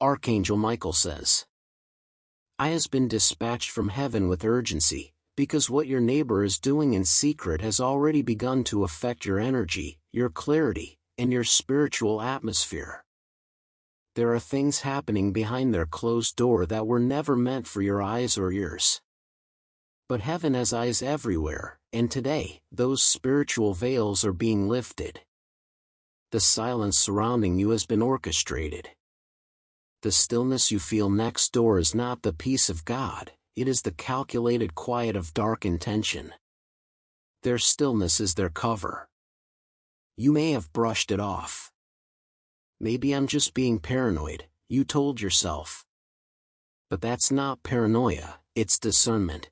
Archangel Michael says, "I has been dispatched from heaven with urgency, because what your neighbor is doing in secret has already begun to affect your energy, your clarity, and your spiritual atmosphere. There are things happening behind their closed door that were never meant for your eyes or ears. But heaven has eyes everywhere, and today, those spiritual veils are being lifted. The silence surrounding you has been orchestrated. The stillness you feel next door is not the peace of God, it is the calculated quiet of dark intention. Their stillness is their cover. You may have brushed it off. Maybe I'm just being paranoid, you told yourself. But that's not paranoia, it's discernment.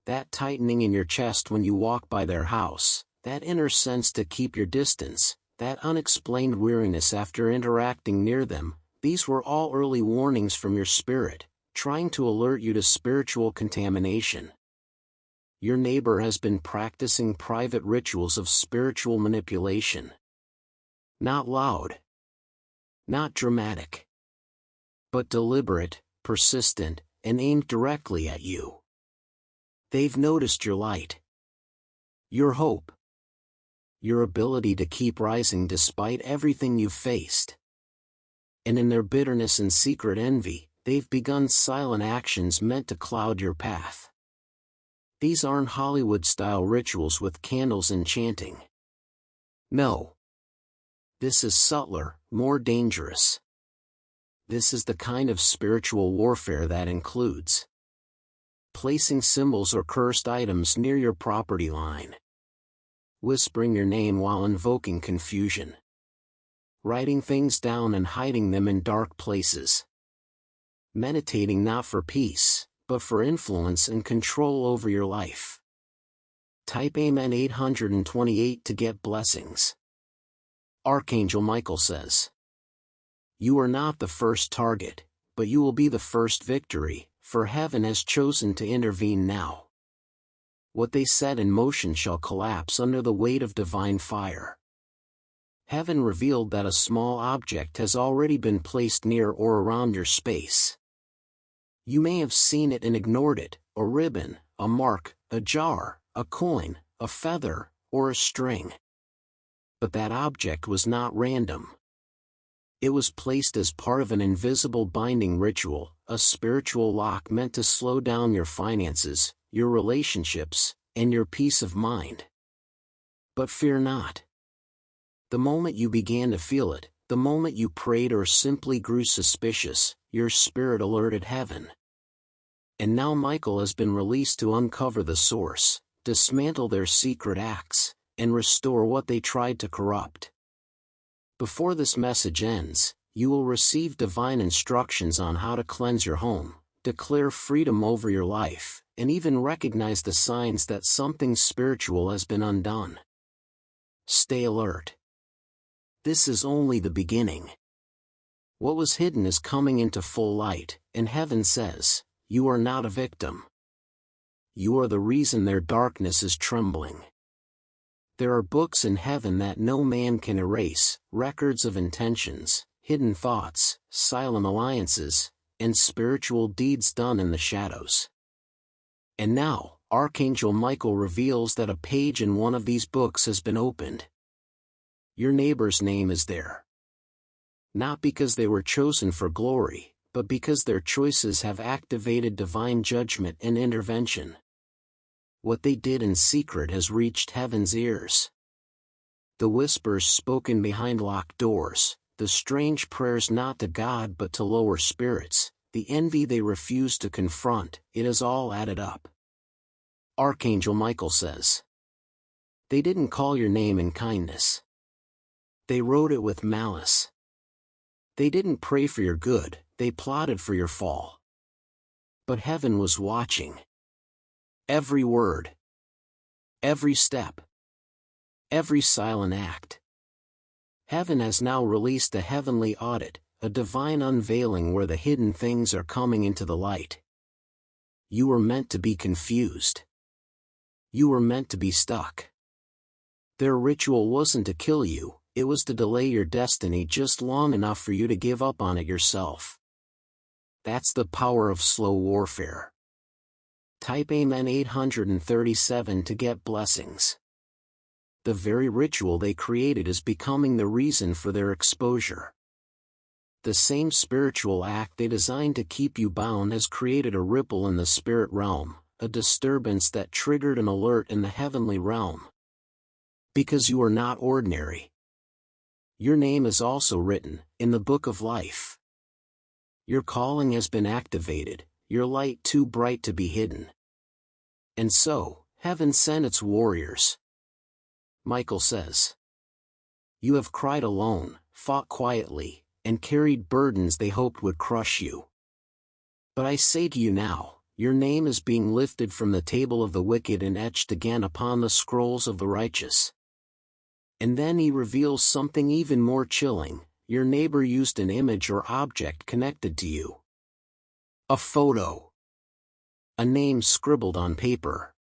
That tightening in your chest when you walk by their house, that inner sense to keep your distance, that unexplained weariness after interacting near them, these were all early warnings from your spirit, trying to alert you to spiritual contamination. Your neighbor has been practicing private rituals of spiritual manipulation. Not loud. Not dramatic. But deliberate, persistent, and aimed directly at you. They've noticed your light. Your hope. Your ability to keep rising despite everything you've faced. And in their bitterness and secret envy, they've begun silent actions meant to cloud your path. These aren't Hollywood-style rituals with candles and chanting. No. This is subtler, more dangerous. This is the kind of spiritual warfare that includes placing symbols or cursed items near your property line, whispering your name while invoking confusion, writing things down and hiding them in dark places, meditating not for peace, but for influence and control over your life. Type Amen 828 to get blessings. Archangel Michael says, "You are not the first target, but you will be the first victory, for heaven has chosen to intervene now. What they set in motion shall collapse under the weight of divine fire." Heaven revealed that a small object has already been placed near or around your space. You may have seen it and ignored it, a ribbon, a mark, a jar, a coin, a feather, or a string. But that object was not random. It was placed as part of an invisible binding ritual, a spiritual lock meant to slow down your finances, your relationships, and your peace of mind. But fear not. The moment you began to feel it, the moment you prayed or simply grew suspicious, your spirit alerted heaven. And now Michael has been released to uncover the source, dismantle their secret acts, and restore what they tried to corrupt. Before this message ends, you will receive divine instructions on how to cleanse your home, declare freedom over your life, and even recognize the signs that something spiritual has been undone. Stay alert. This is only the beginning. What was hidden is coming into full light, and heaven says, you are not a victim. You are the reason their darkness is trembling. There are books in heaven that no man can erase, records of intentions, hidden thoughts, silent alliances, and spiritual deeds done in the shadows. And now, Archangel Michael reveals that a page in one of these books has been opened. Your neighbor's name is there. Not because they were chosen for glory, but because their choices have activated divine judgment and intervention. What they did in secret has reached heaven's ears. The whispers spoken behind locked doors, the strange prayers not to God but to lower spirits, the envy they refused to confront, it has all added up. Archangel Michael says, "They didn't call your name in kindness. They wrote it with malice. They didn't pray for your good, they plotted for your fall. But heaven was watching. Every word. Every step. Every silent act. Heaven has now released a heavenly audit, a divine unveiling where the hidden things are coming into the light. You were meant to be confused. You were meant to be stuck. Their ritual wasn't to kill you, It was to delay your destiny just long enough for you to give up on it yourself. That's the power of slow warfare. Type Amen 837 to get blessings. The very ritual they created is becoming the reason for their exposure. The same spiritual act they designed to keep you bound has created a ripple in the spirit realm, a disturbance that triggered an alert in the heavenly realm. Because you are not ordinary. Your name is also written in the book of life. Your calling has been activated, your light too bright to be hidden. And so, heaven sent its warriors. Michael says, you have cried alone, fought quietly, and carried burdens they hoped would crush you. But I say to you now, your name is being lifted from the table of the wicked and etched again upon the scrolls of the righteous. And then he reveals something even more chilling. Your neighbor used an image or object connected to you. A photo. A name scribbled on paper.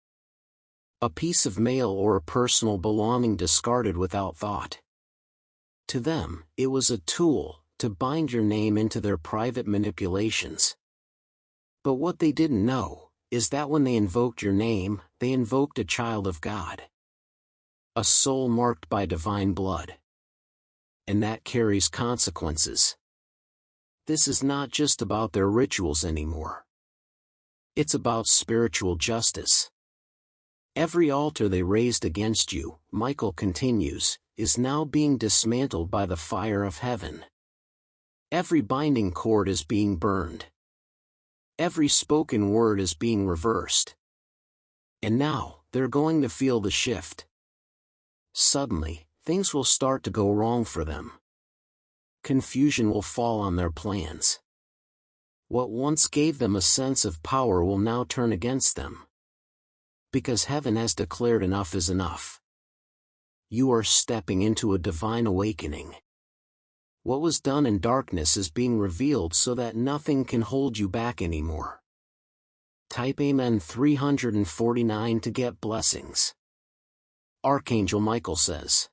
A piece of mail or a personal belonging discarded without thought. To them, it was a tool to bind your name into their private manipulations. But what they didn't know is that when they invoked your name, they invoked a child of God. A soul marked by divine blood. And that carries consequences. This is not just about their rituals anymore. It's about spiritual justice. Every altar they raised against you, Michael continues, is now being dismantled by the fire of heaven. Every binding cord is being burned. Every spoken word is being reversed. And now, they're going to feel the shift. Suddenly, things will start to go wrong for them. Confusion will fall on their plans. What once gave them a sense of power will now turn against them. Because heaven has declared enough is enough. You are stepping into a divine awakening. What was done in darkness is being revealed so that nothing can hold you back anymore. Type Amen 349 to get blessings. Archangel Michael says,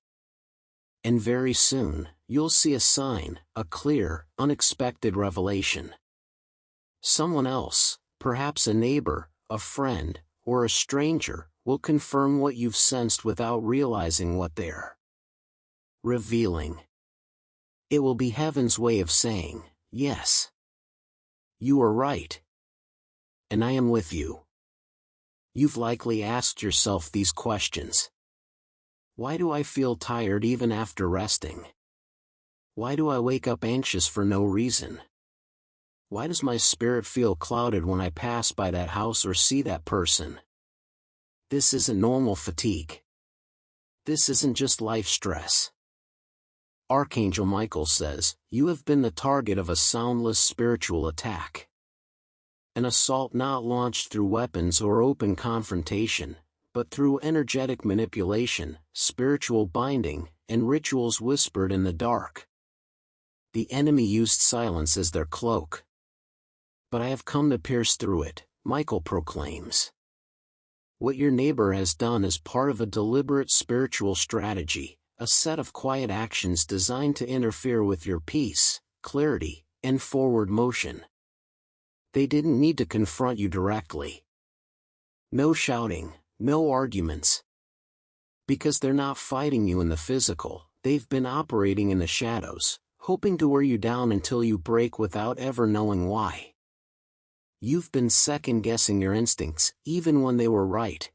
and very soon, you'll see a sign, a clear, unexpected revelation. Someone else, perhaps a neighbor, a friend, or a stranger, will confirm what you've sensed without realizing what they're revealing. It will be heaven's way of saying, yes. You are right. And I am with you. You've likely asked yourself these questions. Why do I feel tired even after resting? Why do I wake up anxious for no reason? Why does my spirit feel clouded when I pass by that house or see that person? This isn't normal fatigue. This isn't just life stress. Archangel Michael says, you have been the target of a soundless spiritual attack. An assault not launched through weapons or open confrontation, but through energetic manipulation, spiritual binding, and rituals whispered in the dark. The enemy used silence as their cloak. But I have come to pierce through it, Michael proclaims. What your neighbor has done is part of a deliberate spiritual strategy, a set of quiet actions designed to interfere with your peace, clarity, and forward motion. They didn't need to confront you directly. No shouting, no arguments. Because they're not fighting you in the physical, they've been operating in the shadows, hoping to wear you down until you break without ever knowing why. You've been second-guessing your instincts, even when they were right.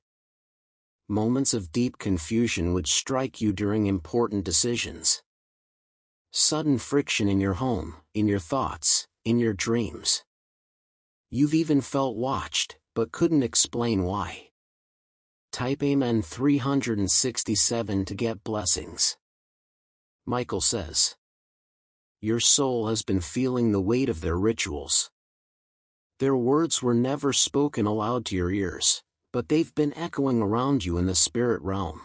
Moments of deep confusion would strike you during important decisions. Sudden friction in your home, in your thoughts, in your dreams. You've even felt watched, but couldn't explain why. Type Amen 367 to get blessings. Michael says, your soul has been feeling the weight of their rituals. Their words were never spoken aloud to your ears, but they've been echoing around you in the spirit realm.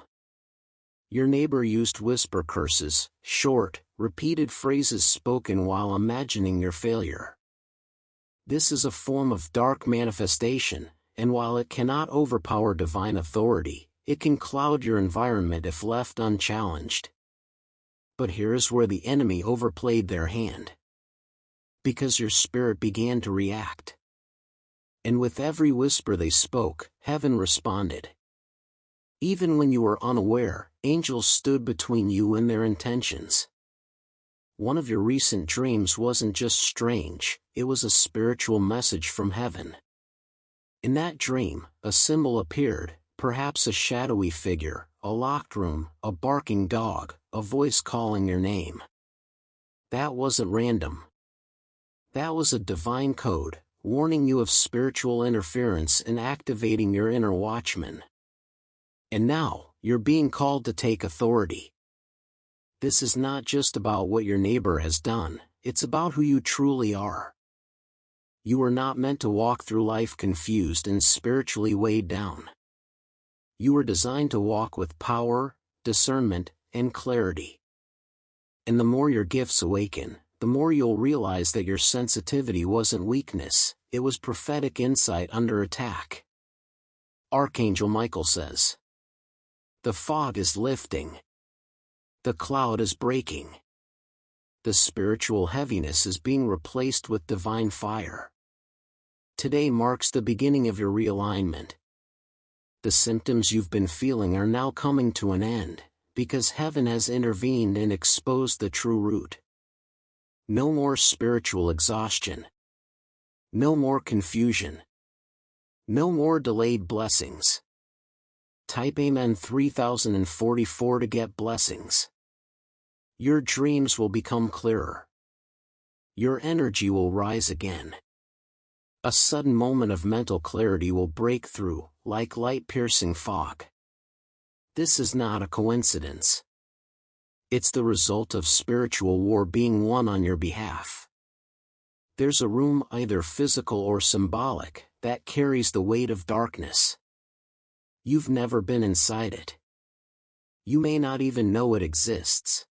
Your neighbor used whisper curses, short, repeated phrases spoken while imagining your failure. This is a form of dark manifestation, and while it cannot overpower divine authority, it can cloud your environment if left unchallenged. But here's where the enemy overplayed their hand. Because your spirit began to react. And with every whisper they spoke, heaven responded. Even when you were unaware, angels stood between you and their intentions. One of your recent dreams wasn't just strange, it was a spiritual message from heaven. In that dream, a symbol appeared, perhaps a shadowy figure, a locked room, a barking dog, a voice calling your name. That wasn't random. That was a divine code, warning you of spiritual interference and activating your inner watchman. And now, you're being called to take authority. This is not just about what your neighbor has done, it's about who you truly are. You are not meant to walk through life confused and spiritually weighed down. You were designed to walk with power, discernment, and clarity. And the more your gifts awaken, the more you'll realize that your sensitivity wasn't weakness, it was prophetic insight under attack. Archangel Michael says, "The fog is lifting. The cloud is breaking. The spiritual heaviness is being replaced with divine fire. Today marks the beginning of your realignment. The symptoms you've been feeling are now coming to an end, because heaven has intervened and exposed the true root. No more spiritual exhaustion. No more confusion. No more delayed blessings." Type Amen 3044 to get blessings. Your dreams will become clearer. Your energy will rise again. A sudden moment of mental clarity will break through, like light-piercing fog. This is not a coincidence. It's the result of spiritual war being won on your behalf. There's a room, either physical or symbolic, that carries the weight of darkness. You've never been inside it. You may not even know it exists.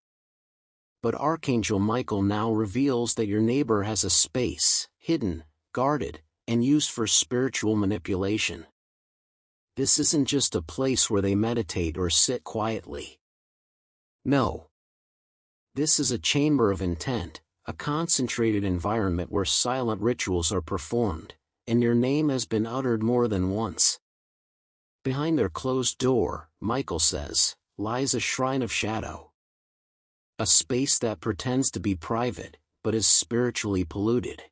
But Archangel Michael now reveals that your neighbor has a space, hidden, guarded, and used for spiritual manipulation. This isn't just a place where they meditate or sit quietly. No. This is a chamber of intent, a concentrated environment where silent rituals are performed, and your name has been uttered more than once. Behind their closed door, Michael says, lies a shrine of shadow. A space that pretends to be private, but is spiritually polluted.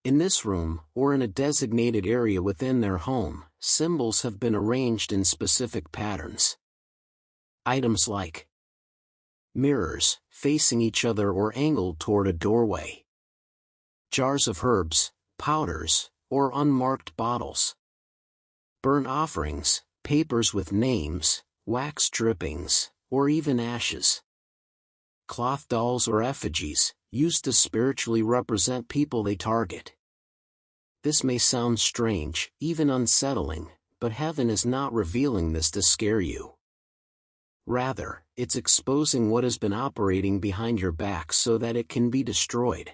In this room, or in a designated area within their home, symbols have been arranged in specific patterns. Items like mirrors, facing each other or angled toward a doorway. Jars of herbs, powders, or unmarked bottles. Burnt offerings, papers with names, wax drippings, or even ashes. Cloth dolls or effigies, used to spiritually represent people they target. This may sound strange, even unsettling, but heaven is not revealing this to scare you. Rather, it's exposing what has been operating behind your back so that it can be destroyed.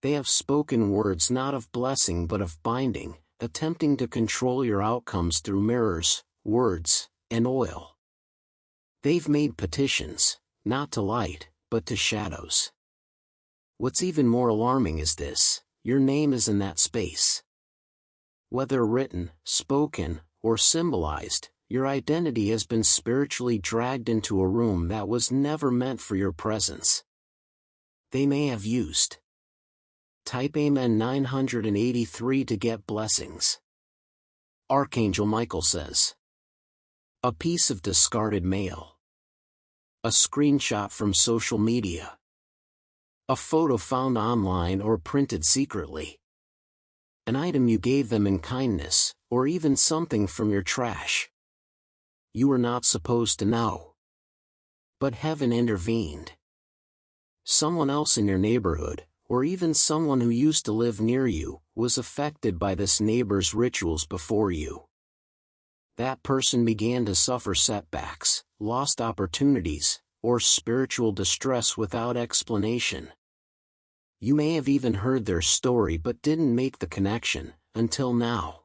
They have spoken words not of blessing but of binding, attempting to control your outcomes through mirrors, words, and oil. They've made petitions, not to light, but to shadows. What's even more alarming is this: your name is in that space. Whether written, spoken, or symbolized, your identity has been spiritually dragged into a room that was never meant for your presence. They may have used. Type Amen 983 to get blessings. Archangel Michael says, a piece of discarded mail. A screenshot from social media. A photo found online or printed secretly. An item you gave them in kindness, or even something from your trash. You were not supposed to know. But heaven intervened. Someone else in your neighborhood, or even someone who used to live near you, was affected by this neighbor's rituals before you. That person began to suffer setbacks, lost opportunities, or spiritual distress without explanation. You may have even heard their story but didn't make the connection, until now.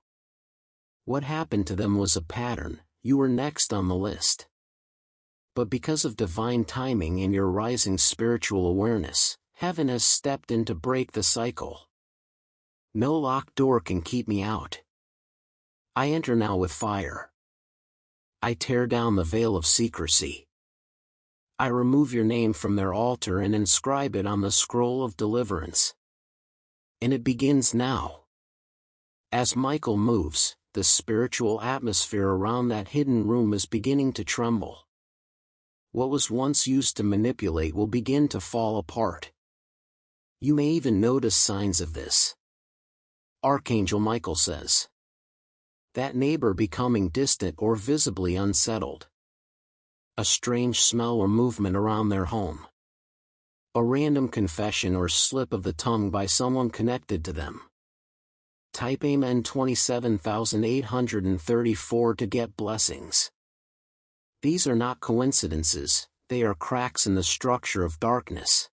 What happened to them was a pattern. You were next on the list. but because of divine timing and your rising spiritual awareness, heaven has stepped in to break the cycle. No locked door can keep me out. I enter now with fire. I tear down the veil of secrecy. I remove your name from their altar and inscribe it on the scroll of deliverance. And it begins now. As Michael moves, the spiritual atmosphere around that hidden room is beginning to tremble. What was once used to manipulate will begin to fall apart. You may even notice signs of this. Archangel Michael says. That neighbor becoming distant or visibly unsettled. A strange smell or movement around their home. A random confession or slip of the tongue by someone connected to them. Type Amen 27834 to get blessings. These are not coincidences, they are cracks in the structure of darkness.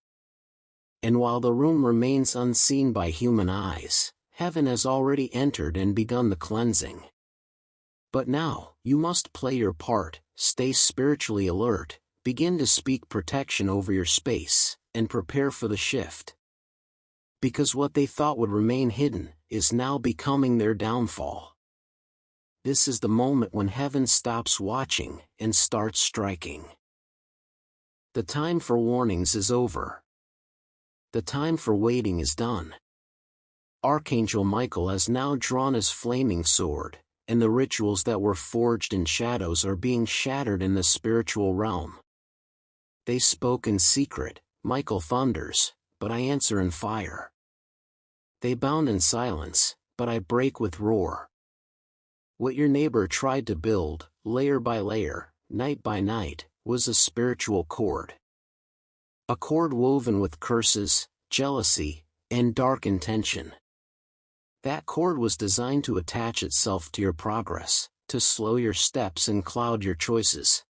And while the room remains unseen by human eyes, heaven has already entered and begun the cleansing. But now, you must play your part, stay spiritually alert, begin to speak protection over your space, and prepare for the shift. Because what they thought would remain hidden, is now becoming their downfall. This is the moment when heaven stops watching, and starts striking. The time for warnings is over. The time for waiting is done. Archangel Michael has now drawn his flaming sword, and the rituals that were forged in shadows are being shattered in the spiritual realm. They spoke in secret, Michael thunders, but I answer in fire. They bound in silence, but I break with roar. What your neighbor tried to build, layer by layer, night by night, was a spiritual cord. A cord woven with curses, jealousy, and dark intention. That cord was designed to attach itself to your progress, to slow your steps and cloud your choices.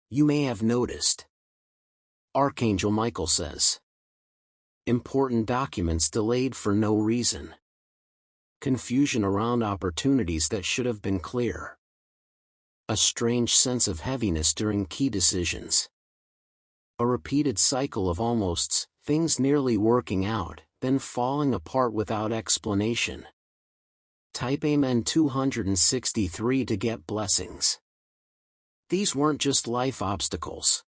You may have noticed. Archangel Michael says. Important documents delayed for no reason. Confusion around opportunities that should have been clear. A strange sense of heaviness during key decisions. A repeated cycle of almosts, things nearly working out, then falling apart without explanation. Type Amen 263 to get blessings. These weren't just life obstacles.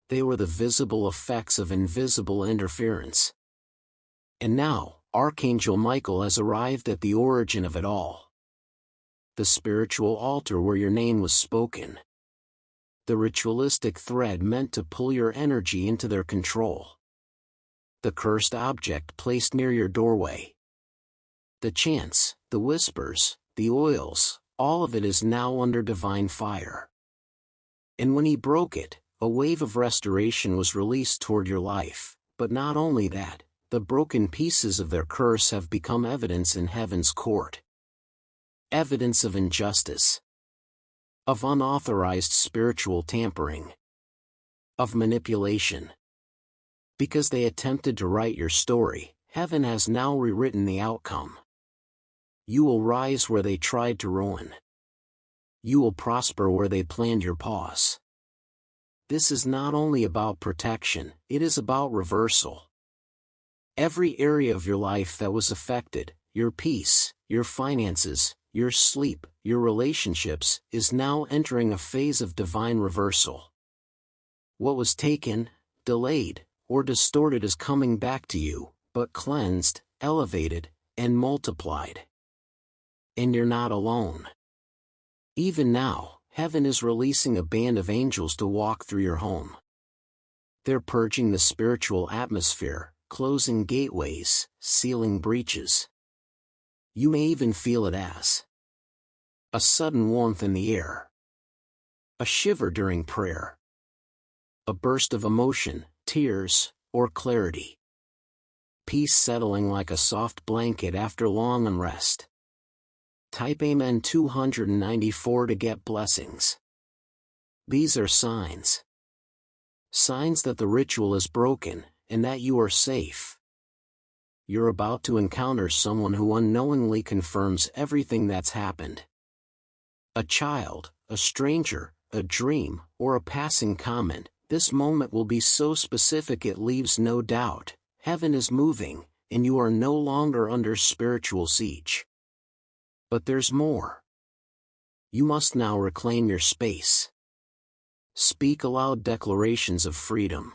They were the visible effects of invisible interference. And now, Archangel Michael has arrived at the origin of it all. The spiritual altar where your name was spoken. The ritualistic thread meant to pull your energy into their control. The cursed object placed near your doorway. The chants, the whispers, the oils, all of it is now under divine fire. And when he broke it, a wave of restoration was released toward your life, but not only that, the broken pieces of their curse have become evidence in heaven's court. Evidence of injustice. Of unauthorized spiritual tampering. Of manipulation. Because they attempted to write your story, heaven has now rewritten the outcome. You will rise where they tried to ruin. You will prosper where they planned your pause. This is not only about protection, it is about reversal. Every area of your life that was affected, your peace, your finances, your sleep, your relationships, is now entering a phase of divine reversal. What was taken, delayed, or distorted is coming back to you, but cleansed, elevated, and multiplied. And you're not alone. Even now, heaven is releasing a band of angels to walk through your home. They're purging the spiritual atmosphere, closing gateways, sealing breaches. You may even feel it as a sudden warmth in the air. A shiver during prayer. A burst of emotion, tears, or clarity. Peace settling like a soft blanket after long unrest. Type Amen 294 to get blessings. These are signs. Signs that the ritual is broken, and that you are safe. You're about to encounter someone who unknowingly confirms everything that's happened. A child, a stranger, a dream, or a passing comment, this moment will be so specific it leaves no doubt. Heaven is moving, and you are no longer under spiritual siege. But there's more. You must now reclaim your space. Speak aloud declarations of freedom.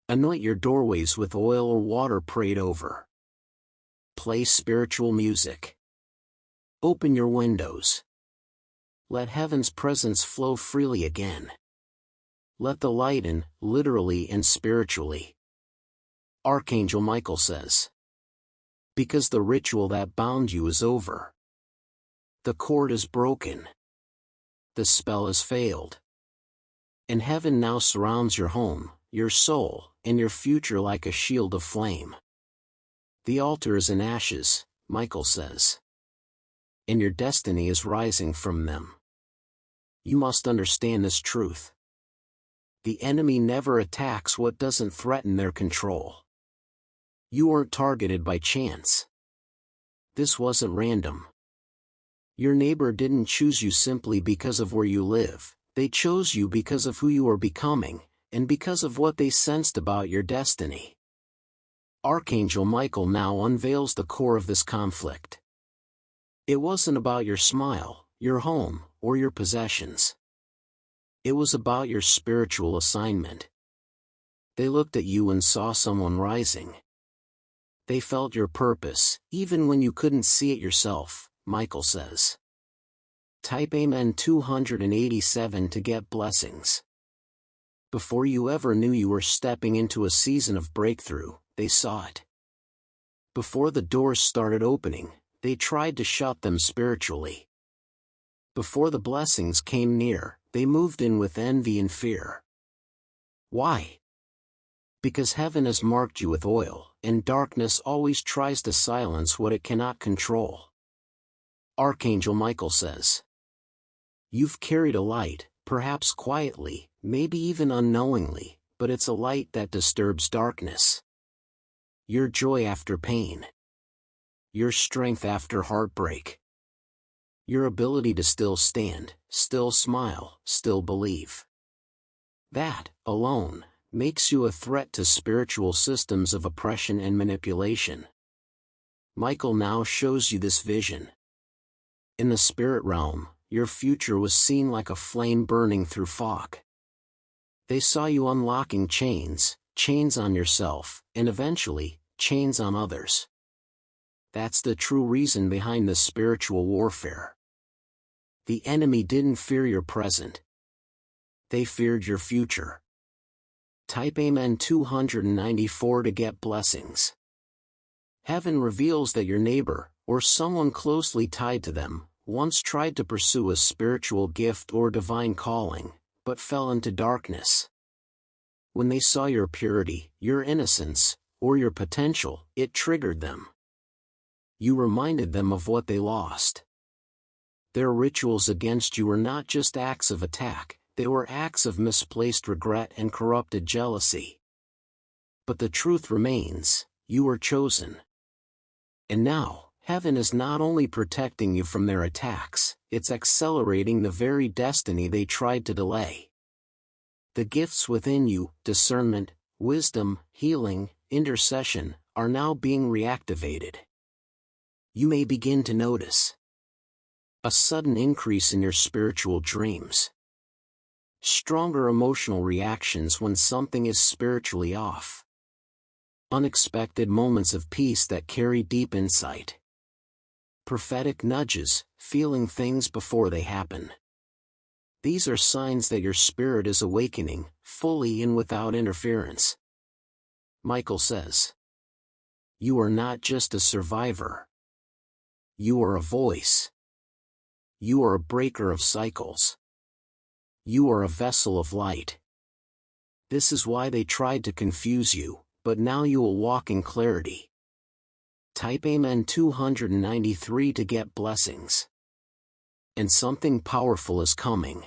Anoint your doorways with oil or water prayed over. Play spiritual music. Open your windows. Let heaven's presence flow freely again. Let the light in, literally and spiritually. Archangel Michael says, because the ritual that bound you is over. The cord is broken. The spell has failed. And heaven now surrounds your home, your soul, and your future like a shield of flame. The altar is in ashes, Michael says. And your destiny is rising from them. You must understand this truth. The enemy never attacks what doesn't threaten their control. You weren't targeted by chance. This wasn't random. Your neighbor didn't choose you simply because of where you live. They chose you because of who you are becoming, and because of what they sensed about your destiny. Archangel Michael now unveils the core of this conflict. It wasn't about your smile, your home, or your possessions. It was about your spiritual assignment. They looked at you and saw someone rising. They felt your purpose, even when you couldn't see it yourself, Michael says. Type Amen 287 to get blessings. Before you ever knew you were stepping into a season of breakthrough, they saw it. Before the doors started opening, they tried to shut them spiritually. Before the blessings came near, they moved in with envy and fear. Why? Because heaven has marked you with oil, and darkness always tries to silence what it cannot control. Archangel Michael says, you've carried a light, perhaps quietly, maybe even unknowingly, but it's a light that disturbs darkness. Your joy after pain. Your strength after heartbreak. Your ability to still stand, still smile, still believe. That, alone, makes you a threat to spiritual systems of oppression and manipulation. Michael now shows you this vision. In the spirit realm, your future was seen like a flame burning through fog. They saw you unlocking chains on yourself, and eventually, chains on others. That's the true reason behind the spiritual warfare. The enemy didn't fear your present. They feared your future. Type Amen 294 to get blessings. Heaven reveals that your neighbor, or someone closely tied to them, once tried to pursue a spiritual gift or divine calling, but fell into darkness. When they saw your purity, your innocence, or your potential, it triggered them. You reminded them of what they lost. Their rituals against you were not just acts of attack, they were acts of misplaced regret and corrupted jealousy. But the truth remains, you were chosen. And now, heaven is not only protecting you from their attacks, it's accelerating the very destiny they tried to delay. The gifts within you, discernment, wisdom, healing, intercession, are now being reactivated. You may begin to notice a sudden increase in your spiritual dreams. Stronger emotional reactions when something is spiritually off. Unexpected moments of peace that carry deep insight. Prophetic nudges, feeling things before they happen. These are signs that your spirit is awakening, fully and without interference. Michael says, you are not just a survivor. You are a voice. You are a breaker of cycles. You are a vessel of light. This is why they tried to confuse you, but now you will walk in clarity. Type Amen 293 to get blessings. And something powerful is coming.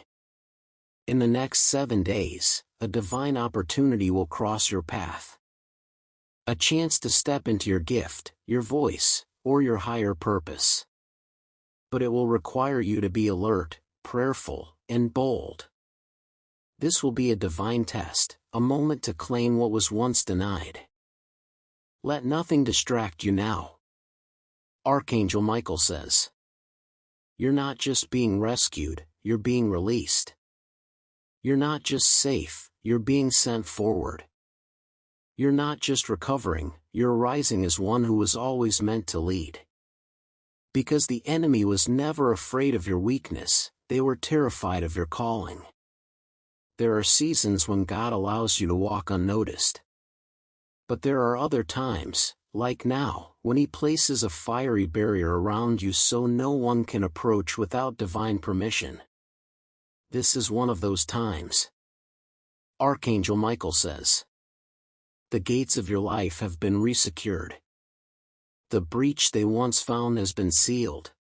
In the next 7 days, a divine opportunity will cross your path. A chance to step into your gift, your voice, or your higher purpose. But it will require you to be alert, prayerful, and bold. This will be a divine test, a moment to claim what was once denied. Let nothing distract you now. Archangel Michael says, you're not just being rescued, you're being released. You're not just safe, you're being sent forward. You're not just recovering, you're rising as one who was always meant to lead. Because the enemy was never afraid of your weakness, they were terrified of your calling. There are seasons when God allows you to walk unnoticed. But there are other times, like now, when He places a fiery barrier around you so no one can approach without divine permission. This is one of those times. Archangel Michael says, the gates of your life have been resecured. The breach they once found has been sealed.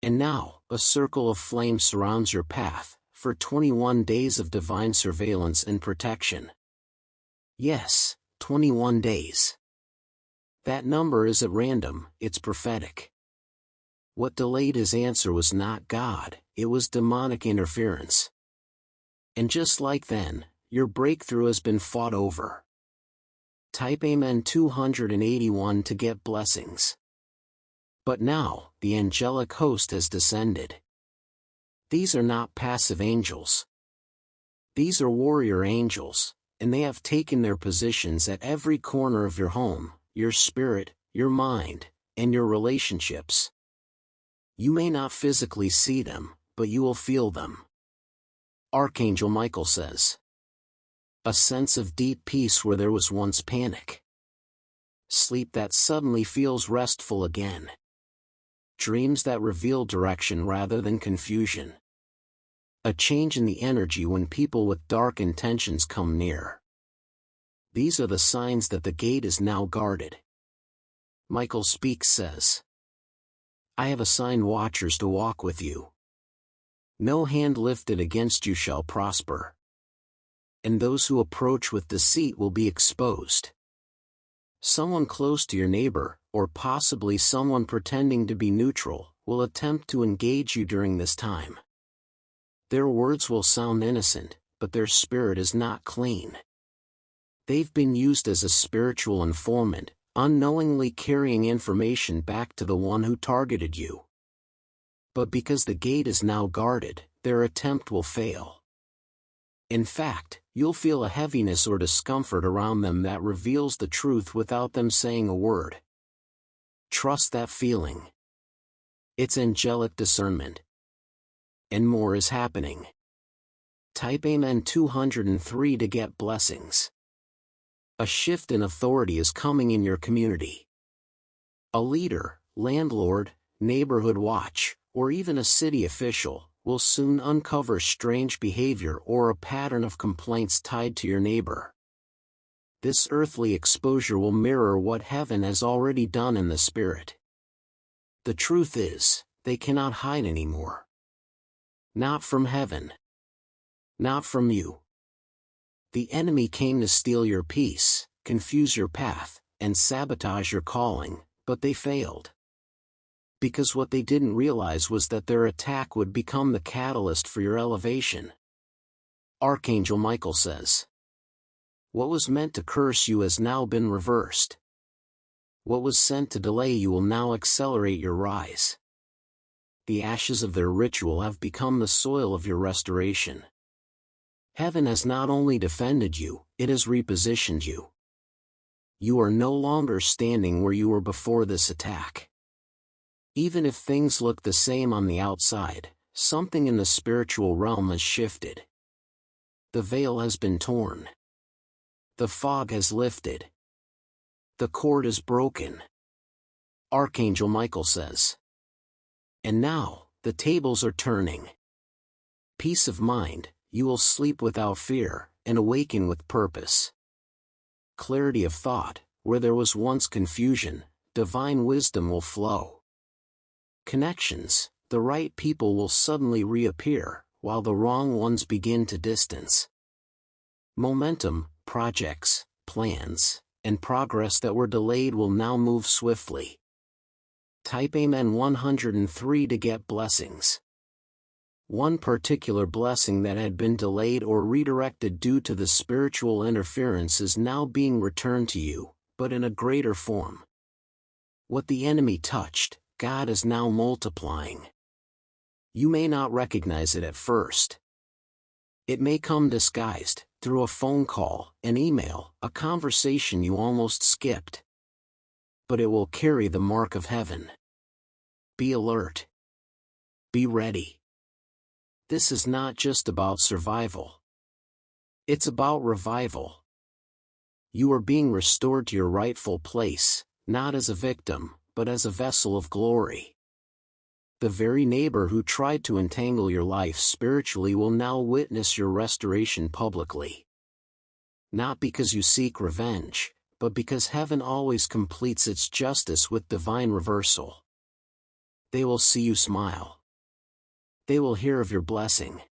And now, a circle of flame surrounds your path, for 21 days of divine surveillance and protection. Yes, 21 days. That number is at random, it's prophetic. What delayed His answer was not God, it was demonic interference. And just like then, your breakthrough has been fought over. Type Amen 281 to get blessings. But now, the angelic host has descended. These are not passive angels. These are warrior angels, and they have taken their positions at every corner of your home, your spirit, your mind, and your relationships. You may not physically see them, but you will feel them. Archangel Michael says, a sense of deep peace where there was once panic. Sleep that suddenly feels restful again. Dreams that reveal direction rather than confusion. A change in the energy when people with dark intentions come near. These are the signs that the gate is now guarded. Michael speaks says, I have assigned watchers to walk with you. No hand lifted against you shall prosper. And those who approach with deceit will be exposed. Someone close to your neighbor, or possibly someone pretending to be neutral, will attempt to engage you during this time. Their words will sound innocent, but their spirit is not clean. They've been used as a spiritual informant, unknowingly carrying information back to the one who targeted you. But because the gate is now guarded, their attempt will fail. In fact, you'll feel a heaviness or discomfort around them that reveals the truth without them saying a word. Trust that feeling. It's angelic discernment. And more is happening. Type Amen 203 to get blessings. A shift in authority is coming in your community. A leader, landlord, neighborhood watch, or even a city official, will soon uncover strange behavior or a pattern of complaints tied to your neighbor. This earthly exposure will mirror what heaven has already done in the spirit. The truth is, they cannot hide anymore. Not from heaven. Not from you. The enemy came to steal your peace, confuse your path, and sabotage your calling, but they failed. Because what they didn't realize was that their attack would become the catalyst for your elevation. Archangel Michael says, what was meant to curse you has now been reversed. What was sent to delay you will now accelerate your rise. The ashes of their ritual have become the soil of your restoration. Heaven has not only defended you, it has repositioned you. You are no longer standing where you were before this attack. Even if things look the same on the outside, something in the spiritual realm has shifted. The veil has been torn. The fog has lifted. The cord is broken. Archangel Michael says, and now, the tables are turning. Peace of mind, you will sleep without fear, and awaken with purpose. Clarity of thought, where there was once confusion, divine wisdom will flow. Connections, the right people will suddenly reappear, while the wrong ones begin to distance. Momentum, projects, plans, and progress that were delayed will now move swiftly. Type Amen 103 to get blessings. One particular blessing that had been delayed or redirected due to the spiritual interference is now being returned to you, but in a greater form. What the enemy touched, God is now multiplying. You may not recognize it at first. It may come disguised, through a phone call, an email, a conversation you almost skipped. But it will carry the mark of heaven. Be alert. Be ready. This is not just about survival. It's about revival. You are being restored to your rightful place, not as a victim, but as a vessel of glory. The very neighbor who tried to entangle your life spiritually will now witness your restoration publicly. Not because you seek revenge, but because heaven always completes its justice with divine reversal. They will see you smile. They will hear of your blessing.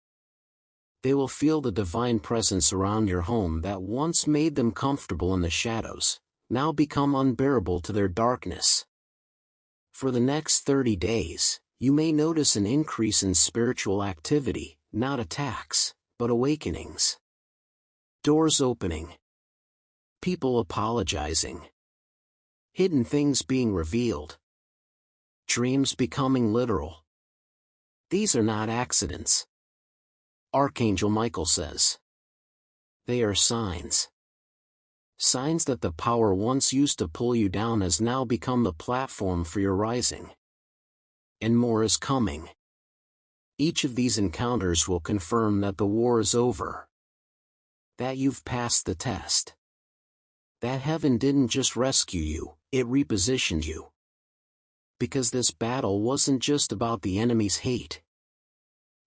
They will feel the divine presence around your home that once made them comfortable in the shadows, now become unbearable to their darkness. For the next 30 days, you may notice an increase in spiritual activity, not attacks, but awakenings. Doors opening. People apologizing. Hidden things being revealed. Dreams becoming literal. These are not accidents. Archangel Michael says. They are signs. Signs that the power once used to pull you down has now become the platform for your rising. And more is coming. Each of these encounters will confirm that the war is over. That you've passed the test. That heaven didn't just rescue you, it repositioned you. Because this battle wasn't just about the enemy's hate.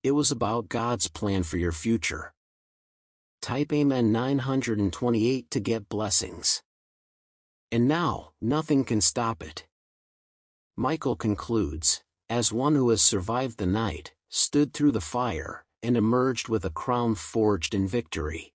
It was about God's plan for your future. Type Amen 928 to get blessings. And now, nothing can stop it. Michael concludes, as one who has survived the night, stood through the fire, and emerged with a crown forged in victory.